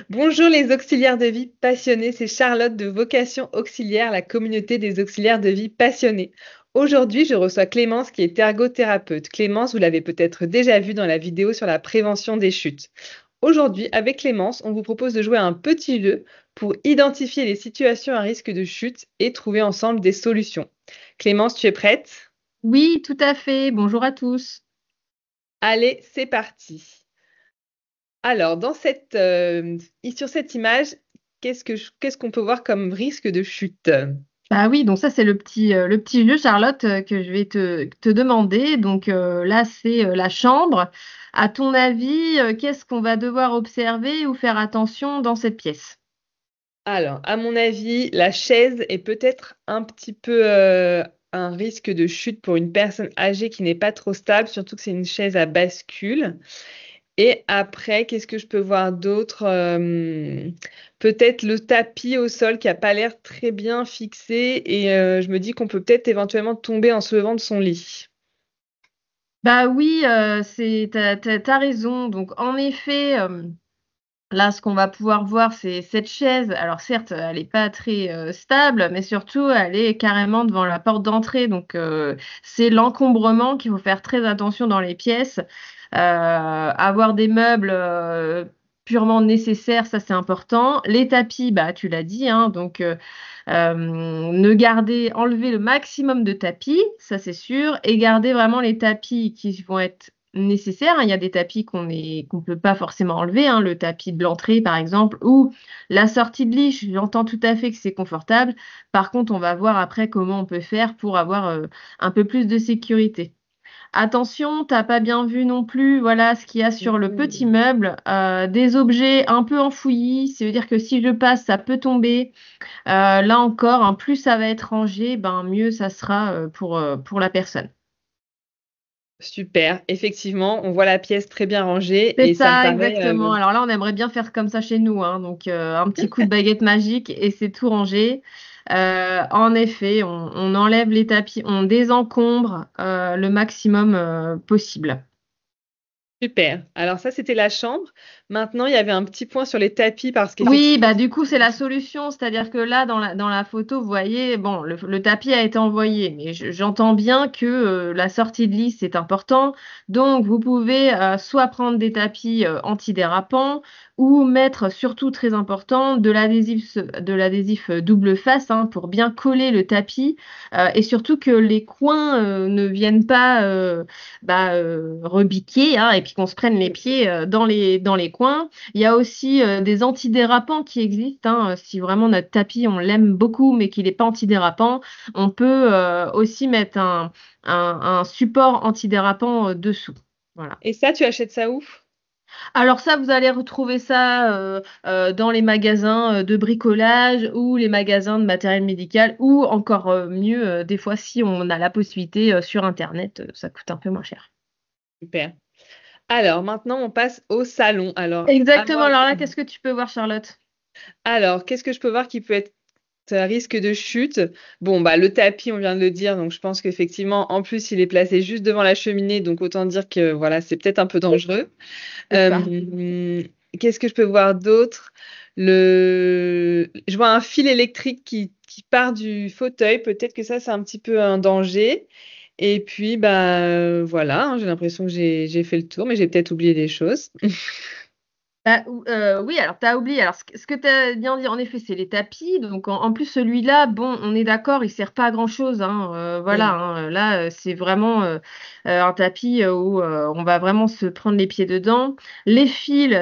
Bonjour les auxiliaires de vie passionnés, c'est Charlotte de Vocation Auxiliaire, la communauté des auxiliaires de vie passionnés. Aujourd'hui, je reçois Clémence qui est ergothérapeute. Clémence, vous l'avez peut-être déjà vue dans la vidéo sur la prévention des chutes. Aujourd'hui, avec Clémence, on vous propose de jouer à un petit jeu pour identifier les situations à risque de chute et trouver ensemble des solutions. Clémence, tu es prête? Oui, tout à fait. Bonjour à tous. Allez, c'est parti. Alors, sur cette image, qu'est-ce qu'on peut voir comme risque de chute? Bah oui, donc ça c'est le petit jeu, Charlotte, que je vais te demander. Donc là, c'est la chambre. À ton avis, qu'est-ce qu'on va devoir observer ou faire attention dans cette pièce? Alors, à mon avis, la chaise est peut-être un petit peu un risque de chute pour une personne âgée qui n'est pas trop stable, surtout que c'est une chaise à bascule. Et après, qu'est-ce que je peux voir d'autre? Peut-être le tapis au sol qui a pas l'air très bien fixé et je me dis qu'on peut peut-être éventuellement tomber en se levant de son lit. Bah oui, t'as raison. Donc en effet, là, ce qu'on va pouvoir voir, c'est cette chaise. Alors certes, elle n'est pas très stable, mais surtout, elle est carrément devant la porte d'entrée. Donc c'est l'encombrement qu'il faut faire très attention dans les pièces. Avoir des meubles purement nécessaires, ça c'est important. Les tapis, bah tu l'as dit, hein, donc enlever le maximum de tapis, ça c'est sûr, et garder vraiment les tapis qui vont être nécessaires, hein. Il y a des tapis qu'on peut pas forcément enlever, hein, le tapis de l'entrée par exemple, ou la sortie de lit. J'entends tout à fait que c'est confortable. Par contre, on va voir après comment on peut faire pour avoir un peu plus de sécurité. Attention, t'as pas bien vu non plus, voilà ce qu'il y a sur le petit meuble, des objets un peu enfouis. Ça veut dire que si je passe, ça peut tomber. Là encore, hein, plus ça va être rangé, ben mieux ça sera pour la personne. Super, effectivement, on voit la pièce très bien rangée C'est et ça me ça, paraît exactement. Alors là, on aimerait bien faire comme ça chez nous, hein. Donc un petit coup de baguette magique et c'est tout rangé. En effet, on enlève les tapis, on désencombre le maximum possible. super. Alors ça, c'était la chambre. Maintenant, il y avait un petit point sur les tapis parce Oui, qu'effectivement, bah du coup c'est la solution, c'est-à-dire que là dans la photo, vous voyez, bon, le tapis a été envoyé, mais j'entends bien que la sortie de lit c'est important, donc vous pouvez soit prendre des tapis antidérapants ou mettre surtout très important de l'adhésif double face, hein, pour bien coller le tapis et surtout que les coins ne viennent pas rebiquer, hein, et puis qu'on se prenne les pieds dans les coins. Il y a aussi des antidérapants qui existent, hein. Si vraiment notre tapis, on l'aime beaucoup, mais qu'il n'est pas antidérapant, on peut aussi mettre un support antidérapant dessous. Voilà. et ça, tu achètes ça où? Alors ça, vous allez retrouver ça dans les magasins de bricolage ou les magasins de matériel médical ou encore mieux, des fois, si on a la possibilité sur Internet, ça coûte un peu moins cher. Super. Alors maintenant, on passe au salon. Exactement. Alors là, qu'est-ce que tu peux voir, Charlotte? Alors, qu'est-ce que je peux voir qui peut être à risque de chute? Bon, bah le tapis, on vient de le dire, donc je pense qu'effectivement, en plus, il est placé juste devant la cheminée, donc autant dire que voilà, c'est peut-être un peu dangereux. C'est ça. Qu'est-ce que je peux voir d'autre? Je vois un fil électrique qui part du fauteuil. Peut-être que ça, c'est un petit peu un danger. Et puis, bah, voilà, hein, j'ai l'impression que j'ai fait le tour, mais j'ai peut-être oublié des choses. Oui, alors tu as oublié. Alors, ce que tu as bien dit, en effet, c'est les tapis. Donc, en plus, celui-là, bon, on est d'accord, il sert pas à grand-chose, hein. Voilà, Mm. hein. Là, c'est vraiment un tapis où on va vraiment se prendre les pieds dedans. Les fils,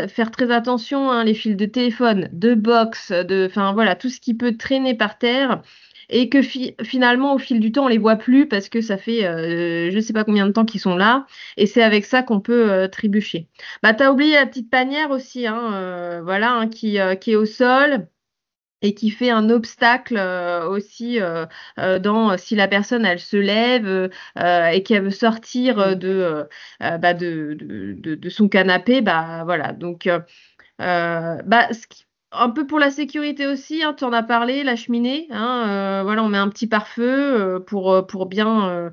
faire très attention, hein, les fils de téléphone, de box, enfin voilà, tout ce qui peut traîner par terre. Et que finalement, au fil du temps, on les voit plus parce que ça fait je ne sais pas combien de temps qu'ils sont là. Et c'est avec ça qu'on peut trébucher. Bah, t'as oublié la petite panière aussi, hein, voilà, hein, qui est au sol et qui fait un obstacle aussi si la personne elle se lève et qu'elle veut sortir de son canapé, bah voilà. Donc, bah, Un peu pour la sécurité aussi, hein, tu en as parlé, la cheminée, hein, voilà, on met un petit pare-feu pour bien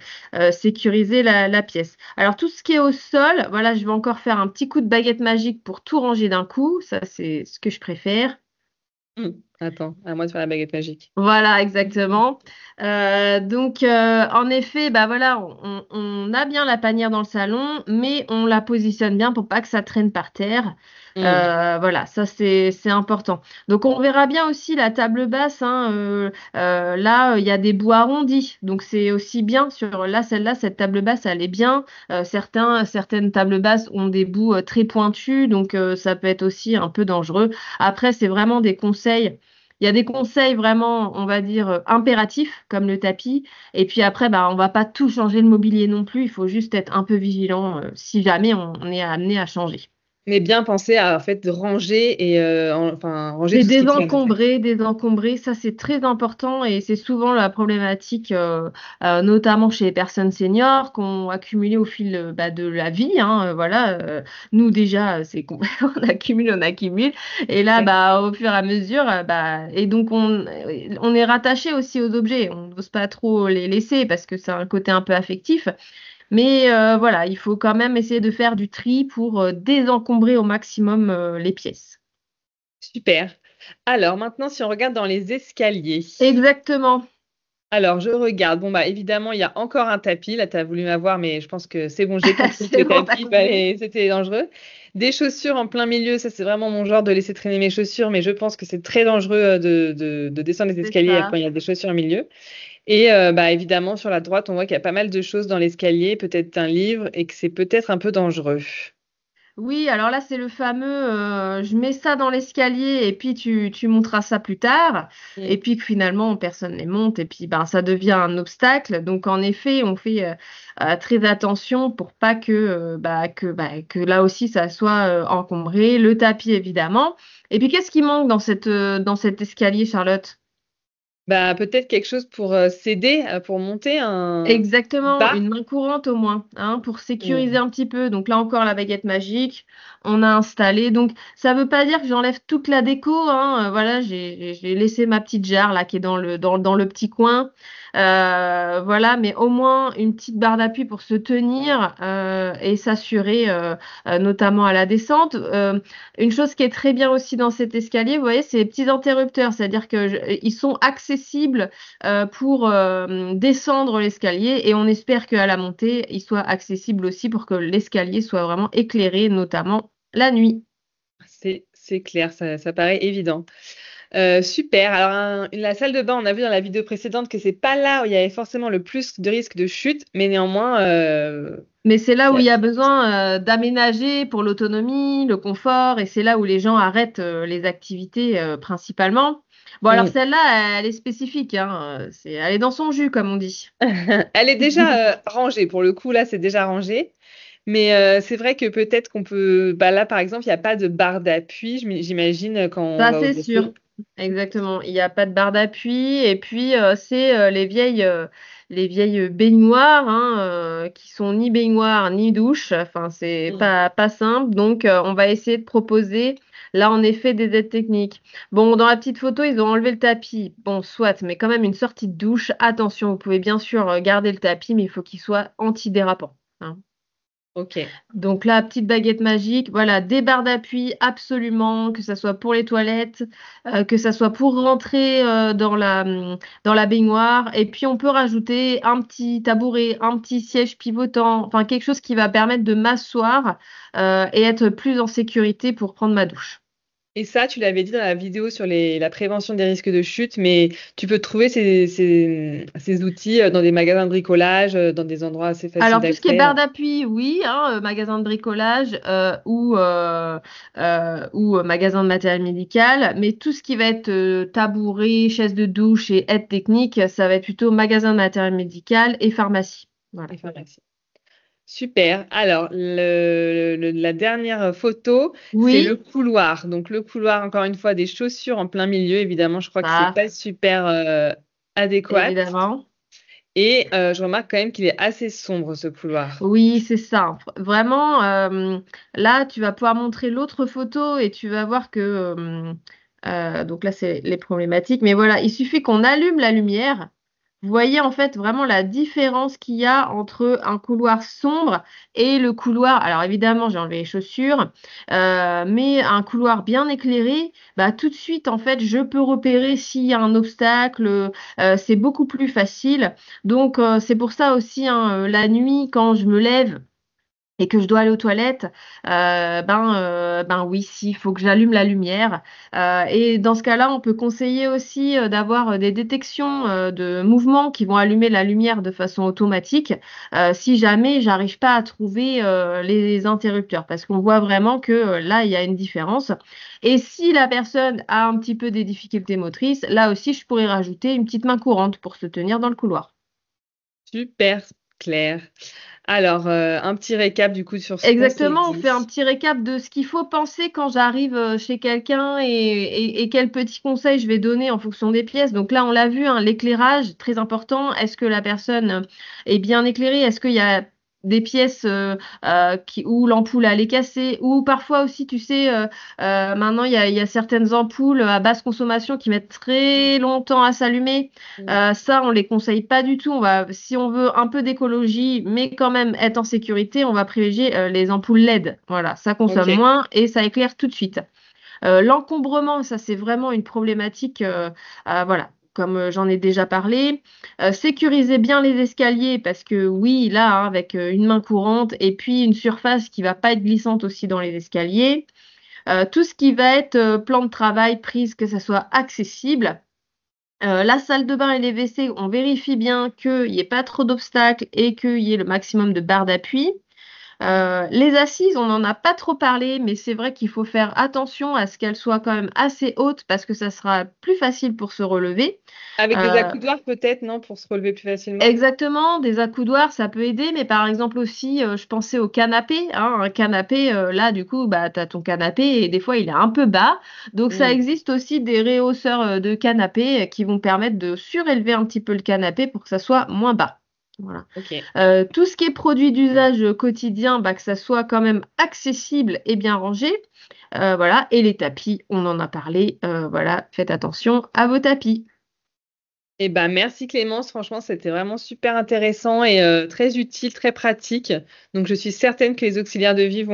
sécuriser la pièce. Alors tout ce qui est au sol, voilà, je vais encore faire un petit coup de baguette magique pour tout ranger d'un coup, ça c'est ce que je préfère. Attends, à moi de faire la baguette magique. Voilà, exactement. Donc, en effet, bah voilà, on a bien la panière dans le salon, mais on la positionne bien pour pas que ça traîne par terre. Hmm. Voilà, ça c'est important. Donc, on verra bien aussi la table basse, hein, là, il y a des bouts arrondis, donc c'est aussi bien sur là, celle-là, cette table basse, elle est bien. Certaines tables basses ont des bouts très pointus, donc ça peut être aussi un peu dangereux. Après, c'est vraiment des conseils. Il y a des conseils vraiment, on va dire, impératifs, comme le tapis. Et puis après, bah, on va pas tout changer le mobilier non plus. Il faut juste être un peu vigilant si jamais on est amené à changer. Mais bien penser à en fait de ranger et enfin ranger Et tout ce qui traîne en fait. désencombrer, ça c'est très important et c'est souvent la problématique, notamment chez les personnes seniors, qu'on accumulé au fil bah, de la vie. Hein, voilà, nous déjà, on accumule, on accumule. Et là, Ouais. bah, au fur et à mesure, bah, et donc on est rattaché aussi aux objets. On n'ose pas trop les laisser parce que c'est un côté un peu affectif. Mais voilà, il faut quand même essayer de faire du tri pour désencombrer au maximum les pièces. Super. Alors maintenant, si on regarde dans les escaliers. Exactement. Alors, je regarde. Bon, bah, évidemment, il y a encore un tapis. Là, tu as voulu m'avoir, mais je pense que c'est bon, j'ai compris que C'est le bon, t'as tapis, compris. fallait- c'était dangereux. Des chaussures en plein milieu, ça, c'est vraiment mon genre de laisser traîner mes chaussures, mais je pense que c'est très dangereux de descendre les C'est escaliers quand ça. il y a des chaussures au milieu. Et bah, évidemment, sur la droite, on voit qu'il y a pas mal de choses dans l'escalier, peut-être un livre, et que c'est peut-être un peu dangereux. Oui, alors là, c'est le fameux je mets ça dans l'escalier et puis tu monteras ça plus tard. Et Mm. puis que finalement, personne ne les monte et puis ben, ça devient un obstacle. Donc en effet, on fait très attention pour pas que là aussi, ça soit encombré. Le tapis, évidemment. Et puis, qu'est-ce qui manque dans cet escalier, Charlotte? Bah, peut-être quelque chose pour s'aider, pour monter un Exactement, bas. une main courante au moins, hein, pour sécuriser Mm. un petit peu. Donc là encore, la baguette magique, on a installé. Donc ça ne veut pas dire que j'enlève toute la déco, hein. Voilà, j'ai laissé ma petite jarre là qui est dans le petit coin. Voilà, mais au moins une petite barre d'appui pour se tenir et s'assurer, notamment à la descente. Une chose qui est très bien aussi dans cet escalier, vous voyez, c'est les petits interrupteurs, c'est-à-dire que ils sont accessibles pour descendre l'escalier et on espère qu'à la montée, il soit accessible aussi pour que l'escalier soit vraiment éclairé, notamment la nuit. C'est clair, ça paraît évident. Super. Alors, la salle de bain, on a vu dans la vidéo précédente que c'est pas là où il y avait forcément le plus de risques de chute, mais néanmoins, Mais c'est là il y où a- il y a besoin d'aménager pour l'autonomie, le confort, et c'est là où les gens arrêtent les activités principalement. Bon, alors Mm. celle-là, elle est spécifique, hein, elle est dans son jus, comme on dit. Elle est déjà rangée. Pour le coup, là, c'est déjà rangé. Mais c'est vrai que peut-être qu'on peut. Bah, là, par exemple, il n'y a pas de barre d'appui, j'imagine, quand on Ça, va au c'est WC. sûr. Exactement. Il n'y a pas de barre d'appui. Et puis, c'est les vieilles baignoires hein, qui sont ni baignoires ni douche. Enfin, c'est Mm. pas simple. Donc, on va essayer de proposer, là, en effet, des aides techniques. Bon, dans la petite photo, ils ont enlevé le tapis. Bon, soit, mais quand même une sortie de douche. Attention, vous pouvez bien sûr garder le tapis, mais il faut qu'il soit antidérapant. Hein. Ok. Donc la petite baguette magique, voilà, des barres d'appui absolument, que ça soit pour les toilettes, que ça soit pour rentrer dans la baignoire. Et puis on peut rajouter un petit tabouret, un petit siège pivotant, enfin quelque chose qui va permettre de m'asseoir et être plus en sécurité pour prendre ma douche. Et ça, tu l'avais dit dans la vidéo sur la prévention des risques de chute, mais tu peux trouver ces outils dans des magasins de bricolage, dans des endroits assez faciles Alors, tout ce qui est d'accès. barre d'appui, oui, hein, magasin de bricolage ou magasin de matériel médical, mais tout ce qui va être tabouret, chaise de douche et aide technique, ça va être plutôt magasin de matériel médical et pharmacie. Voilà. Et pharmacie. Super. Alors, la dernière photo, c'est le Oui, couloir. Donc, le couloir, encore une fois, des chaussures en plein milieu. Évidemment, je crois que c'est ça, pas super adéquat. évidemment. Et je remarque quand même qu'il est assez sombre, ce couloir. Oui, c'est ça. Vraiment, là, tu vas pouvoir montrer l'autre photo et tu vas voir que Donc là, c'est les problématiques. Mais voilà, il suffit qu'on allume la lumière. Vous voyez en fait vraiment la différence qu'il y a entre un couloir sombre et le couloir. Alors évidemment, j'ai enlevé les chaussures, mais un couloir bien éclairé, bah, tout de suite en fait, je peux repérer s'il y a un obstacle. C'est beaucoup plus facile. Donc c'est pour ça aussi, hein, la nuit, quand je me lève et que je dois aller aux toilettes, ben oui, si, il faut que j'allume la lumière. Et dans ce cas-là, on peut conseiller aussi d'avoir des détections de mouvements qui vont allumer la lumière de façon automatique, si jamais j'arrive pas à trouver les interrupteurs, parce qu'on voit vraiment que là, il y a une différence. Et si la personne a un petit peu des difficultés motrices, là aussi, je pourrais rajouter une petite main courante pour se tenir dans le couloir. Super clair. Alors, un petit récap du coup sur ce qu'on s'est Exactement, on fait un dit. petit récap de ce qu'il faut penser quand j'arrive chez quelqu'un et quels petits conseils je vais donner en fonction des pièces. Donc là, on l'a vu, hein, l'éclairage, très important. Est-ce que la personne est bien éclairée? Est-ce qu'il y a des pièces où l'ampoule elle est cassée? Ou parfois aussi, tu sais, maintenant, il y a certaines ampoules à basse consommation qui mettent très longtemps à s'allumer. Mm. Ça, on les conseille pas du tout. Si on veut un peu d'écologie, mais quand même être en sécurité, on va privilégier les ampoules LED. Voilà, ça consomme Ok. moins et ça éclaire tout de suite. L'encombrement, ça c'est vraiment une problématique. Voilà, comme j'en ai déjà parlé. Sécuriser bien les escaliers parce que oui, là, hein, avec une main courante et puis une surface qui va pas être glissante aussi dans les escaliers. Tout ce qui va être plan de travail, prise, que ça soit accessible. La salle de bain et les WC, on vérifie bien qu'il n'y ait pas trop d'obstacles et qu'il y ait le maximum de barres d'appui. Les assises, on n'en a pas trop parlé, mais c'est vrai qu'il faut faire attention à ce qu'elles soient quand même assez hautes parce que ça sera plus facile pour se relever. Avec des Euh, accoudoirs peut-être, non, pour se relever plus facilement? Exactement, des accoudoirs, ça peut aider, mais par exemple aussi, je pensais au canapé, hein, un canapé, là, du coup, bah, tu as ton canapé et des fois, il est un peu bas. Donc, ça Mm. existe aussi des rehausseurs de canapé qui vont permettre de surélever un petit peu le canapé pour que ça soit moins bas. Voilà. Ok. Tout ce qui est produit d'usage quotidien, bah, que ça soit quand même accessible et bien rangé. Voilà. Et les tapis, on en a parlé. Voilà, faites attention à vos tapis. Eh ben, merci Clémence, franchement, c'était vraiment super intéressant et très utile, très pratique. Donc, je suis certaine que les auxiliaires de vie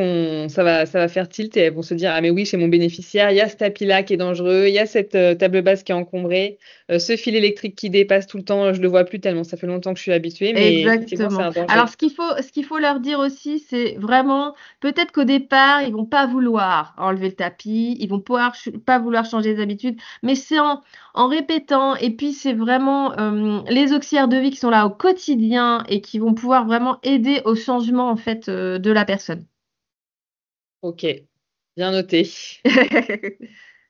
ça va faire tilt et elles vont se dire, ah mais oui, chez mon bénéficiaire, il y a ce tapis-là qui est dangereux, il y a cette table basse qui est encombrée, ce fil électrique qui dépasse tout le temps, je le vois plus tellement, ça fait longtemps que je suis habituée, mais effectivement, c'est Exactement. un Alors, danger. ce qu'il faut leur dire aussi, c'est vraiment, peut-être qu'au départ, ils vont pas vouloir enlever le tapis, ils vont pas vouloir changer les habitudes, mais c'est en répétant. Et puis, c'est vraiment les auxiliaires de vie qui sont là au quotidien et qui vont pouvoir vraiment aider au changement, en fait, de la personne. Ok, bien noté.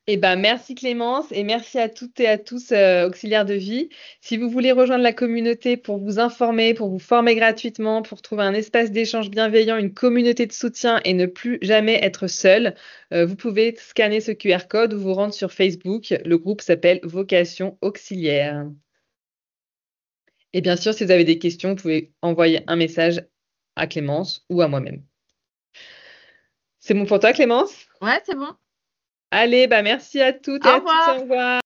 Eh ben, merci Clémence et merci à toutes et à tous, auxiliaires de vie. Si vous voulez rejoindre la communauté pour vous informer, pour vous former gratuitement, pour trouver un espace d'échange bienveillant, une communauté de soutien et ne plus jamais être seul, vous pouvez scanner ce QR code ou vous rendre sur Facebook. Le groupe s'appelle Vocation Auxiliaire. Et bien sûr, si vous avez des questions, vous pouvez envoyer un message à Clémence ou à moi-même. C'est bon pour toi, Clémence? Ouais, c'est bon. Allez, bah merci à toutes et Au à tous. revoir. Au revoir.